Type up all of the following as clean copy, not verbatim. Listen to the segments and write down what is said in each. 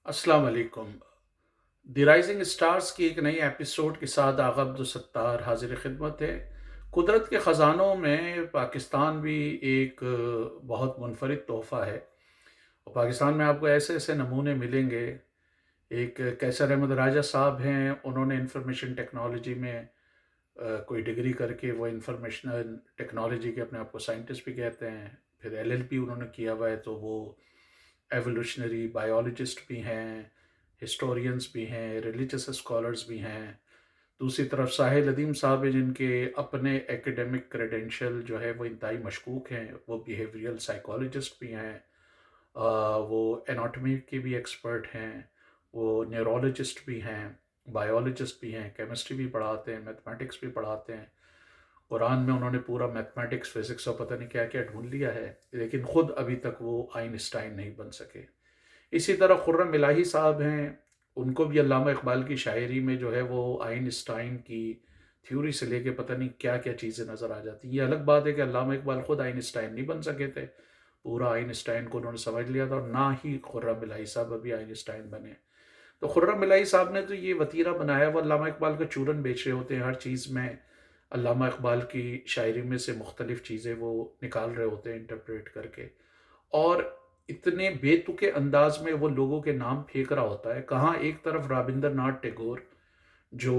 अस्सलाम वालेकुम। The rising stars की एक नई एपिसोड के साथ आगा अब्दुल हाजिर खिदमत है। कुदरत के ख़जानों में पाकिस्तान भी एक बहुत मुनफरिद तोहफ़ा है और पाकिस्तान में आपको ऐसे ऐसे नमूने मिलेंगे। एक कैसर अहमद राजा साहब हैं, उन्होंने इंफॉर्मेशन टेक्नोलॉजी में कोई डिग्री करके वो इंफॉर्मेशनल टेक्नोलॉजी के अपने आप को साइंटिस्ट भी कहते हैं। फिर एलएलबी उन्होंने किया हुआ है, तो वो एवोल्यूशनरी बायोलॉजिस्ट भी हैं, हिस्टोरियंस भी हैं, रिलीजियस स्कॉलर्स भी हैं। दूसरी तरफ साहिल अदीम साहब हैं, जिनके अपने एकेडमिक क्रेडेंशियल जो है वो इंतहाई मशकूक हैं। वो बिहेवियरल साइकोलॉजिस्ट भी हैं, वो एनाटॉमी के भी एक्सपर्ट हैं, वो न्यूरोलॉजिस्ट भी हैं, बायोलॉजिस्ट भी हैं, केमिस्ट्री भी पढ़ाते हैं, मैथमेटिक्स भी पढ़ाते हैं। कुरान में उन्होंने पूरा मैथमेटिक्स, फिज़िक्स और पता नहीं क्या-क्या ढूँढ लिया है, लेकिन ख़ुद अभी तक वो आइंस्टाइन नहीं बन सके। इसी तरह खुर्रम इलाही साहब हैं, उनको भी अल्लामा इक़बाल की शायरी में जो है वो आइंस्टाइन की थ्योरी से लेके पता नहीं क्या-क्या चीज़ें नज़र आ जाती हैं। ये अलग बात है कि अल्लामा इक़बाल ख़ुद आइंस्टाइन नहीं बन सके थे, पूरा आइंस्टाइन को उन्होंने समझ लिया था और ना ही खुर्रम इलाही साहब अभी आइंस्टाइन बने। तो खुर्रम इलाही साहब ने तो ये वतीरा बनाया, वो अल्लामा इक़बाल का चूरन बेच रहे होते हैं हर चीज़ में। अल्लामा इक़बाल की शायरी में से मुख्तलिफ़ चीज़ें वो निकाल रहे होते हैं इंटरप्रेट करके, और इतने बेतुके अंदाज में वो लोगों के नाम फेंक रहा होता है। कहाँ एक तरफ रविंद्रनाथ टैगोर, जो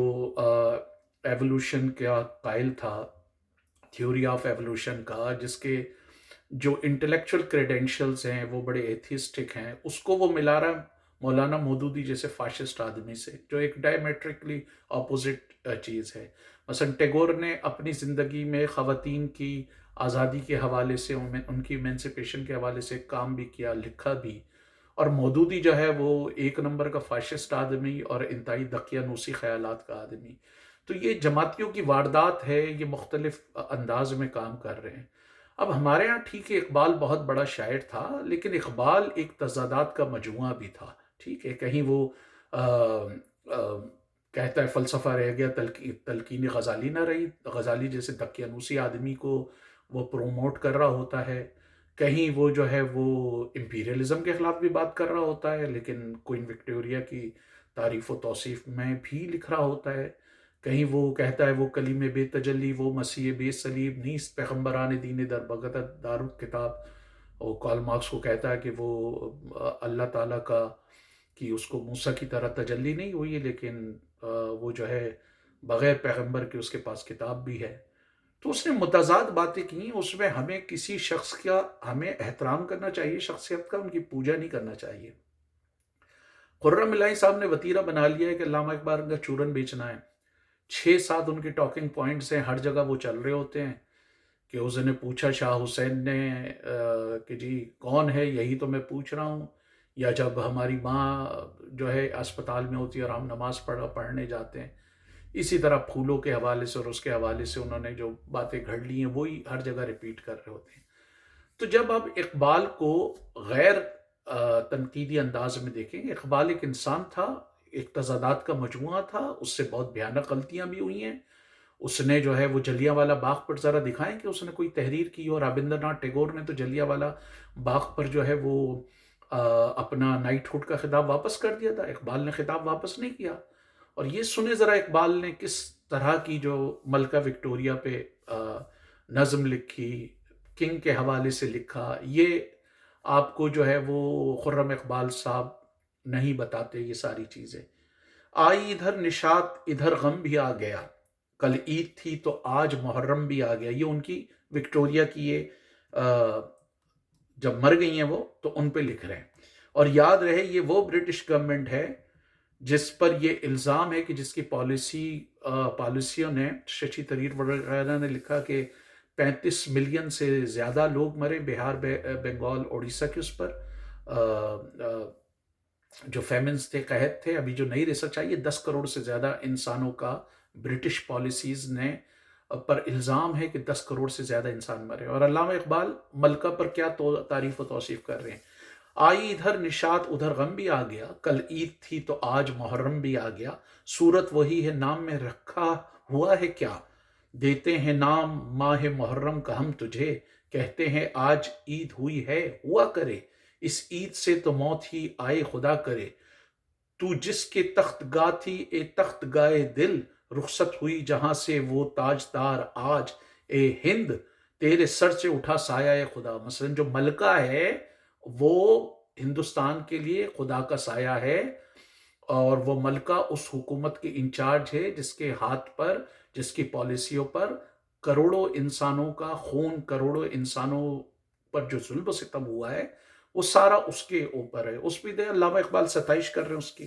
एवोल्यूशन का कायल था, थ्योरी ऑफ एवोल्यूशन का, जिसके जो इंटेलेक्चुअल क्रेडेंशियल्स हैं वो बड़े एथिस्टिक हैं, उसको वो मिला रहा है मौलाना मौदूदी जैसे फाशिस्ट आदमी से, जो एक डायमेट्रिकली अपोजिट चीज़ है। मसलन टैगोर ने अपनी ज़िंदगी में ख़वातीन की आज़ादी के हवाले से, उनकी इमेंसिपेशन के हवाले से काम भी किया, लिखा भी। और मौदूदी जो है वो एक नंबर का फाशिस्ट आदमी और इंतहाई दकियानूसी ख़यालात का आदमी। तो ये जमातियों की वारदात है, ये मुख्तलिफ अंदाज में काम कर रहे हैं। अब हमारे यहाँ ठीक है, इकबाल बहुत बड़ा शायर था, लेकिन इकबाल एक तज़ादात का मजमुआ भी था। ठीक है, कहीं वो कहता है फ़लसफ़ा रह गया, तलकीन गज़ाली ना रही। गज़ाली जैसे दकियानूसी आदमी को वो प्रोमोट कर रहा होता है। कहीं वो जो है वो इम्पीरियलिज़म के ख़िलाफ़ भी बात कर रहा होता है, लेकिन क्वीन विक्टोरिया की तारीफ़ व तौसीफ़ में भी लिख रहा होता है। कहीं वो कहता है वो कलीम बेतजल्ली, वो मसीह बेसलीब नीस्त पैगम्बरान दीन दर बगदद दारुल किताब। और कार्ल मार्क्स को कहता है कि वो अल्लाह ताला का, कि उसको मूसा की तरह तजल्ली नहीं हुई है, लेकिन वो जो है बग़ैर पैगंबर के उसके पास किताब भी है। तो उसने मुतज़ाद बातें की, उसमें हमें किसी शख्स का हमें एहतराम करना चाहिए, शख्सियत का, उनकी पूजा नहीं करना चाहिए। खुर्रम इलाही साहब ने वतीरा बना लिया है कि अल्लामा इक़बाल का चूरन बेचना है। 6-7 उनके टॉकिंग पॉइंट्स हैं, हर जगह वो चल रहे होते हैं कि उसने पूछा शाह हुसैन ने कि जी कौन है, यही तो मैं पूछ रहा हूँ। या जब हमारी माँ जो है अस्पताल में होती है और हम नमाज़ पढ़ने जाते हैं, इसी तरह फूलों के हवाले से और उसके हवाले से उन्होंने जो बातें घड़ ली हैं, वही हर जगह रिपीट कर रहे होते हैं। तो जब आप इक़बाल को गैर तनकीदी अंदाज में देखेंगे, इक़बाल एक इंसान था, एक तज़ादात का मजमुआ था, उससे बहुत भयानक गलतियाँ भी हुई हैं। उसने जो है वो जलियांवाला बाग पर ज़रा दिखाएँ कि उसने कोई तहरीर की हो। रविंद्रनाथ टैगोर ने तो जलियांवाला बाग पर जो है वो अपना नाइटहुड का खिताब वापस कर दिया था, इक़बाल ने खिताब वापस नहीं किया। और ये सुने ज़रा इक़बाल ने किस तरह की जो मलका विक्टोरिया पे नज़्म लिखी, किंग के हवाले से लिखा, ये आपको जो है वो खुर्रम इक़बाल साहब नहीं बताते ये सारी चीज़ें। आई इधर निशात इधर गम भी आ गया, कल ईद थी तो आज मुहर्रम भी आ गया। ये उनकी विक्टोरिया की ये जब मर गई हैं वो, तो उन पे लिख रहे हैं। और याद रहे ये वो ब्रिटिश गवर्नमेंट है जिस पर ये इल्ज़ाम है कि जिसकी पॉलिसियों ने, शशि थरूर वगैरह ने लिखा कि 35 मिलियन से ज़्यादा लोग मरे बिहार, बंगाल, उड़ीसा के उस पर जो फेमिन्स थे, कहत थे। अभी जो नई रिसर्च आई है, 10 करोड़ से ज़्यादा इंसानों का ब्रिटिश पॉलिसीज़ ने पर इल्ज़ाम है कि 10 करोड़ से ज़्यादा इंसान मरे। और अल्लामा इक़बाल मलका पर क्या तो तारीफ़ व तौसीफ़ कर रहे हैं। आई इधर निशात उधर गम भी आ गया, कल ईद थी तो आज मुहर्रम भी आ गया। सूरत वही है, नाम में रखा हुआ है क्या, देते हैं नाम माह मुहर्रम का हम तुझे, कहते हैं आज ईद हुई है हुआ करे, इस ईद से तो मौत ही आए खुदा करे। तू जिसके तख्तगा थी ए तख्त गाए दिल, रुखसत हुई जहां से वो ताजदार आज, ए हिंद तेरे सर से उठा साया ए खुदा। मसलन जो मलका है वो हिंदुस्तान के लिए खुदा का साया है, और वो मलका उस हुकूमत के इंचार्ज है जिसके हाथ पर, जिसकी पॉलिसियों पर करोड़ों इंसानों का खून, करोड़ों इंसानों पर जो जुल्म सितम हुआ है वो सारा उसके ऊपर है। उस भी दे अल्लामा इकबाल सताइश कर रहे हैं उसकी।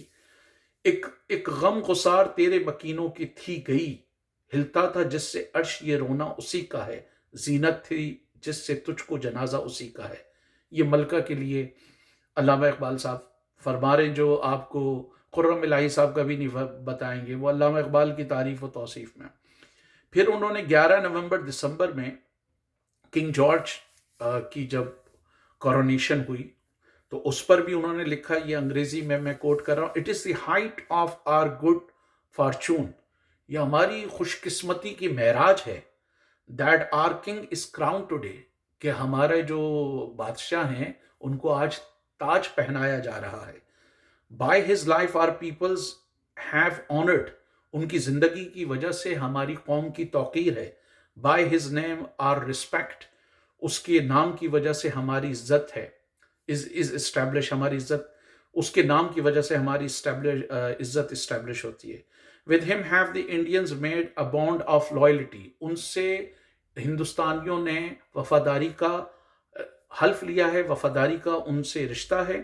एक एक गम गुसार तेरे मकीनों की थी गई, हिलता था जिससे अर्श ये रोना उसी का है, जीनत थी जिससे तुझको जनाजा उसी का है। ये मलका के लिए अल्लामा इकबाल साहब फरमा रहे हैं, जो आपको खुर्रम इलाही साहब का भी नहीं बताएंगे, वो अल्लामा इकबाल की तारीफ व तौसीफ में। फिर उन्होंने 11 नवंबर दिसंबर में किंग जॉर्ज की जब कॉरोनेशन हुई तो उस पर भी उन्होंने लिखा, ये अंग्रेजी में मैं कोट कर रहा हूँ, it is the height of our good fortune, ये हमारी खुशकिस्मती की महराज है, that our king is crown today, कि हमारे जो बादशाह हैं उनको आज ताज पहनाया जा रहा है। By his life our peoples have honoured, उनकी जिंदगी की वजह से हमारी कौम की तौकीर है। By his name our respect, उसके नाम की वजह से हमारी इज्जत है। इज इस्टेब्लिश, हमारी इज्जत उसके नाम की वजह से हमारी इज्जत इस्टेब्लिश होती है। With him have the Indians made a bond of loyalty, उनसे हिंदुस्तानियों ने वफादारी का हल्फ लिया है, वफादारी का उनसे रिश्ता है।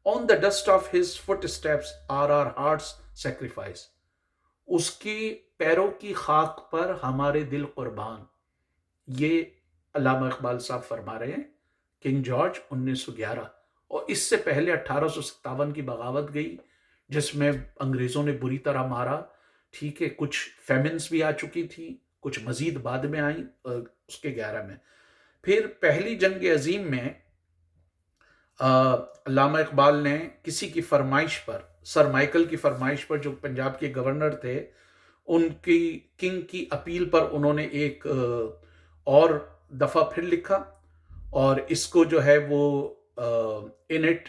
On the dust of his foot steps our our hearts sacrifice, उसकी पैरों की खाक पर हमारे दिल कुर्बान। ये अल्लामा इकबाल साहब फरमा रहे हैं किंग जॉर्ज 1911। और इससे पहले 1857 की बगावत गई जिसमें अंग्रेजों ने बुरी तरह मारा। ठीक है, कुछ फेमिन्स भी आ चुकी थी, कुछ मजीद बाद में आई उसके 11 में। फिर पहली जंग अजीम में अल्लामा इकबाल ने किसी की फरमाइश पर, सर माइकल की फरमाइश पर, जो पंजाब के गवर्नर थे, उनकी किंग की अपील पर उन्होंने एक और दफ़ा फिर लिखा, और इसको जो है वो इन इट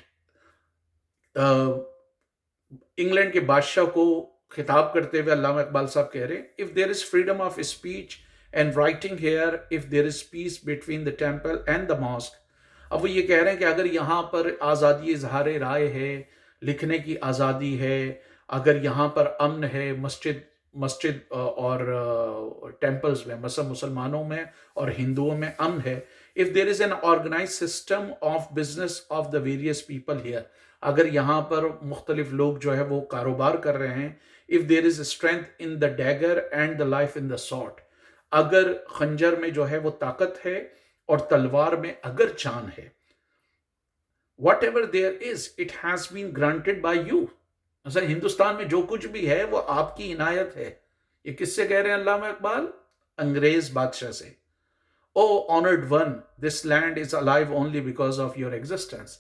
इंग्लैंड के बादशाह को खिताब करते हुए अल्लामा इकबाल साहब कह रहे, if there is freedom of speech and writing here, if there is peace between the temple and the mosque. अब वो ये कह रहे हैं कि अगर यहाँ पर आज़ादी इजहार राय है, लिखने की आज़ादी है, अगर यहाँ पर अमन है, मस्जिद मस्जिद और टेम्पल्स में, मतलब मुसलमानों में और हिंदुओं में अमन है, if there is an organise system of business of the various people here, अगर यहाँ पर मुख्तलिफ लोग जो है वो कारोबार कर रहे हैं, if there is strength in the dagger and the life in the sword, अगर खंजर में जो है वो ताकत है और तलवार में अगर जान है, whatever there is it has been granted by you. अच्छा, हिंदुस्तान में जो कुछ भी है वो आपकी इनायत है। ये किससे कह रहे हैं अल्लामा इकबाल? अंग्रेज बादशाह से। O honoured one, this land is alive only because of your existence.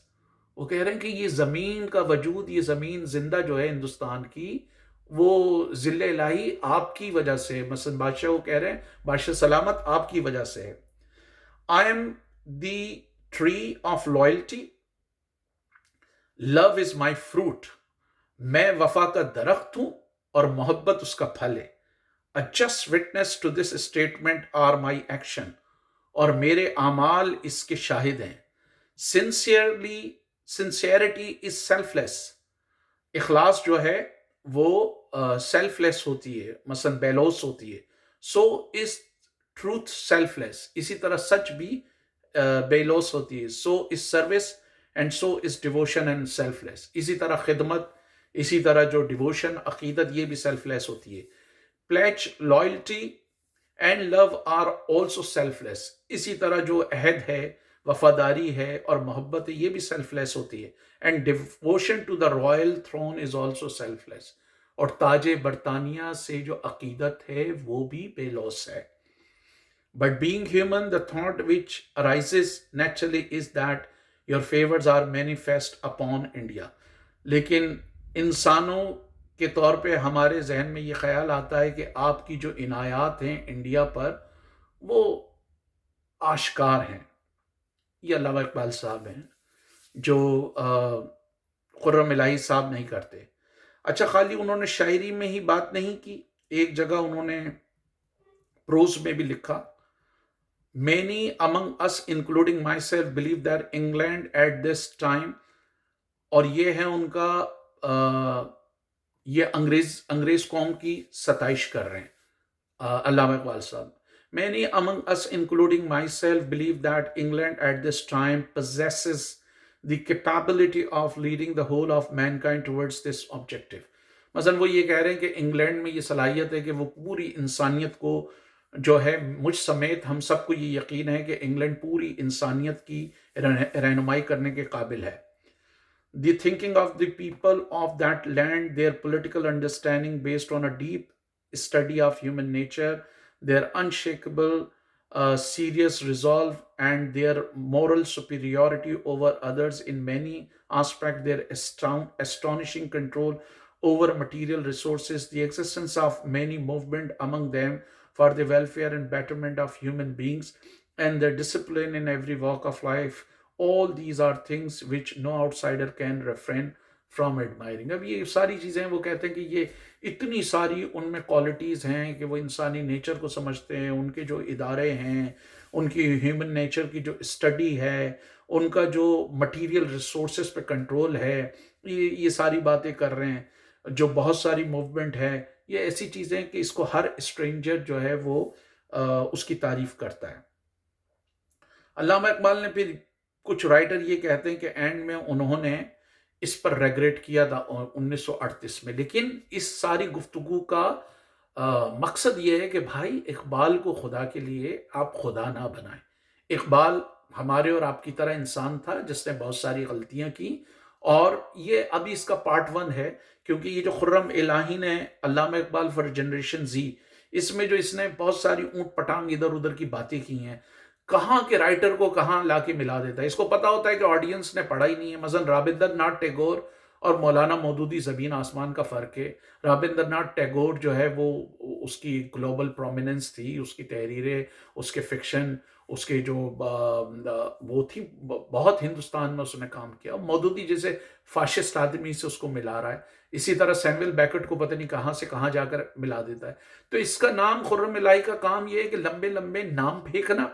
वो कह रहे हैं कि ये जमीन का वजूद, ये जमीन जिंदा जो है हिंदुस्तान की, वो जिल्ले इलाही आपकी वजह से, मसलन बादशाह को कह रहे हैं, बादशाह सलामत आपकी वजह से है। I am the tree of loyalty, love is my fruit, मैं वफा का दरख्त हूं और मोहब्बत उसका फल है। A just witness to this statement are my action, और मेरे आमाल इसके शाहिद हैं। सिंसियरली, सिंसियरिटी इज सेल्फलेस, इखलास जो है वो सेल्फलेस होती है, मसलन बेलोस होती है। सो इज ट्रूथ सेल्फलेस, इसी तरह सच भी बेलोस होती है। So is service and so is devotion and selfless, इसी तरह खिदमत, इसी तरह जो डिवोशन, अकीदत, ये भी सेल्फलेस होती है। Pledge, loyalty and love are also selfless, इसी तरह जो अहद है, वफादारी है और मोहब्बत है, ये भी सेल्फलेस होती है। And devotion to the royal throne is also selfless, और ताजे बरतानिया से जो अकीदत है वो भी बेलौस है। But being human, the thought which arises naturally is that your favours are manifest upon India. लेकिन इंसानों के तौर पे हमारे जहन में ये ख्याल आता है कि आपकी जो इनायात हैं इंडिया पर वो आश्कार हैं। ये अल्लामा इकबाल साहब हैं जो खुर्रम इलाही साहब नहीं करते। اچھا خالی انہوں نے شاعری میں ہی بات نہیں کی، ایک جگہ انہوں نے پروز میں بھی لکھا، many among us including myself believe that England at this time، اور یہ ہے ان کا یہ انگریز قوم کی ستائش کر رہے ہیں علامہ اقبال صاحب. Many among us, including myself, believe that England at this time possesses the capability of leading the whole of mankind towards this objective. مثلا وہ یہ کہہ رہے ہیں کہ انگلینڈ میں یہ صلاحیت ہے کہ وہ پوری انسانیت کو جو ہے، مجھ سمیت ہم سب کو یہ یقین ہے کہ انگلینڈ پوری انسانیت کی رہنمائی کرنے کے قابل ہے. The thinking of the people of that land, their political understanding based on a deep study of human nature, their unshakable, serious resolve, and their moral superiority over others in many aspects, their astonishing control over material resources, the existence of many movements among them for the welfare and betterment of human beings, and their discipline in every walk of life. All these are things which no outsider can refrain from admiring. اب یہ ساری چیزیں وہ کہتے ہیں کہ یہ اتنی ساری ان میں کوالٹیز ہیں کہ وہ انسانی نیچر کو سمجھتے ہیں، ان کے جو ادارے ہیں، ان کی ہیومن نیچر کی جو اسٹڈی ہے، ان کا جو مٹیریل ریسورسز پہ کنٹرول ہے، یہ ساری باتیں کر رہے ہیں. جو بہت ساری موومنٹ ہے، یہ ایسی چیزیں کہ اس کو ہر اسٹرینجر جو ہے وہ اس کی تعریف کرتا ہے. علامہ اقبال نے پھر کچھ رائٹر یہ کہتے ہیں کہ اینڈ میں انہوں نے اس پر ریگریٹ کیا تھا 1938 میں. لیکن اس ساری گفتگو کا مقصد یہ ہے کہ بھائی اقبال کو خدا کے لیے آپ خدا نہ بنائیں. اقبال ہمارے اور آپ کی طرح انسان تھا جس نے بہت ساری غلطیاں کی، اور یہ ابھی اس کا پارٹ 1 ہے، کیونکہ یہ جو خرم الہی نے علامہ اقبال فار جنریشن زی، اس میں جو اس نے بہت ساری اونٹ پٹانگ ادھر ادھر کی باتیں کی ہیں، کہاں کے رائٹر کو کہاں لا کے ملا دیتا ہے. اس کو پتا ہوتا ہے کہ آڈینس نے پڑھا ہی نہیں ہے. مثلا رابندر ناتھ ٹیگور اور مولانا مودودی زمین آسمان کا فرق ہے. رابندر ناتھ ٹیگور جو ہے وہ اس کی گلوبل پرومیننس تھی، اس کی تحریریں، اس کے فکشن، اس کے جو وہ تھی، بہت ہندوستان میں اس نے کام کیا. مودودی جیسے فاشسٹ آدمی سے اس کو ملا رہا ہے. اسی طرح سیمویل بیکٹ کو پتہ نہیں کہاں سے کہاں جا کر ملا دیتا ہے. تو اس کا نام خرم الہی کا کام یہ ہے کہ لمبے لمبے نام پھینکنا،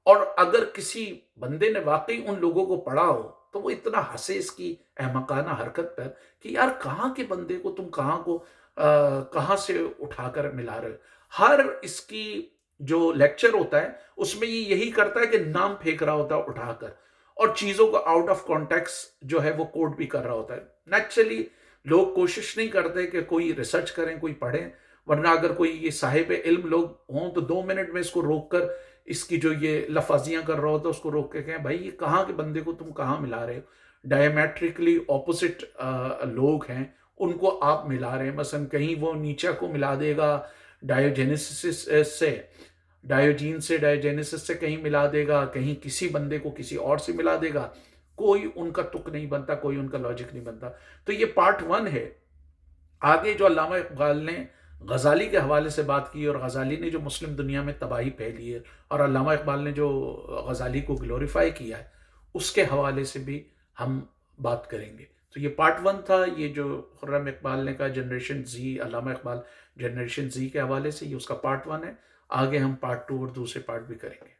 اور اگر کسی بندے نے واقعی ان لوگوں کو پڑھا ہو تو وہ اتنا ہنسے اس کی احمقانہ حرکت پر کہ یار کہاں کے بندے کو تم کہاں سے اٹھا کر ملا رہے ہو. ہر اس کی جو لیکچر ہوتا ہے اس میں یہ یہی کرتا ہے کہ نام پھینک رہا ہوتا ہے اٹھا کر، اور چیزوں کو آؤٹ آف کانٹیکس جو ہے وہ کوٹ بھی کر رہا ہوتا ہے. نیچرلی لوگ کوشش نہیں کرتے کہ کوئی ریسرچ کریں، کوئی پڑھیں، ورنہ اگر کوئی یہ صاحب علم لوگ ہوں تو 2 منٹ میں اس کو روک کر اس کی جو یہ لفظیاں کر رہا ہوتا ہے اس کو روک کے کہیں بھائی یہ کہاں کے بندے کو تم کہاں ملا رہے ہو. ڈائیمیٹرکلی اپوزٹ لوگ ہیں، ان کو آپ ملا رہے ہیں. مثلا کہیں وہ نیچے کو ملا دے گا ڈائیوجینیسس سے، ڈائیوجینیسس سے کہیں ملا دے گا، کہیں کسی بندے کو کسی اور سے ملا دے گا. کوئی ان کا تک نہیں بنتا، کوئی ان کا لاجک نہیں بنتا. تو یہ پارٹ 1 ہے. آگے جو علامہ اقبال نے غزالی کے حوالے سے بات کی، اور غزالی نے جو مسلم دنیا میں تباہی پھیلی ہے، اور علامہ اقبال نے جو غزالی کو گلوریفائی کیا ہے، اس کے حوالے سے بھی ہم بات کریں گے. تو یہ پارٹ 1 تھا، یہ جو خرم اقبال نے کہا جنریشن زی، علامہ اقبال جنریشن زی کے حوالے سے، یہ اس کا پارٹ 1 ہے. آگے ہم پارٹ 2 اور دوسرے پارٹ بھی کریں گے.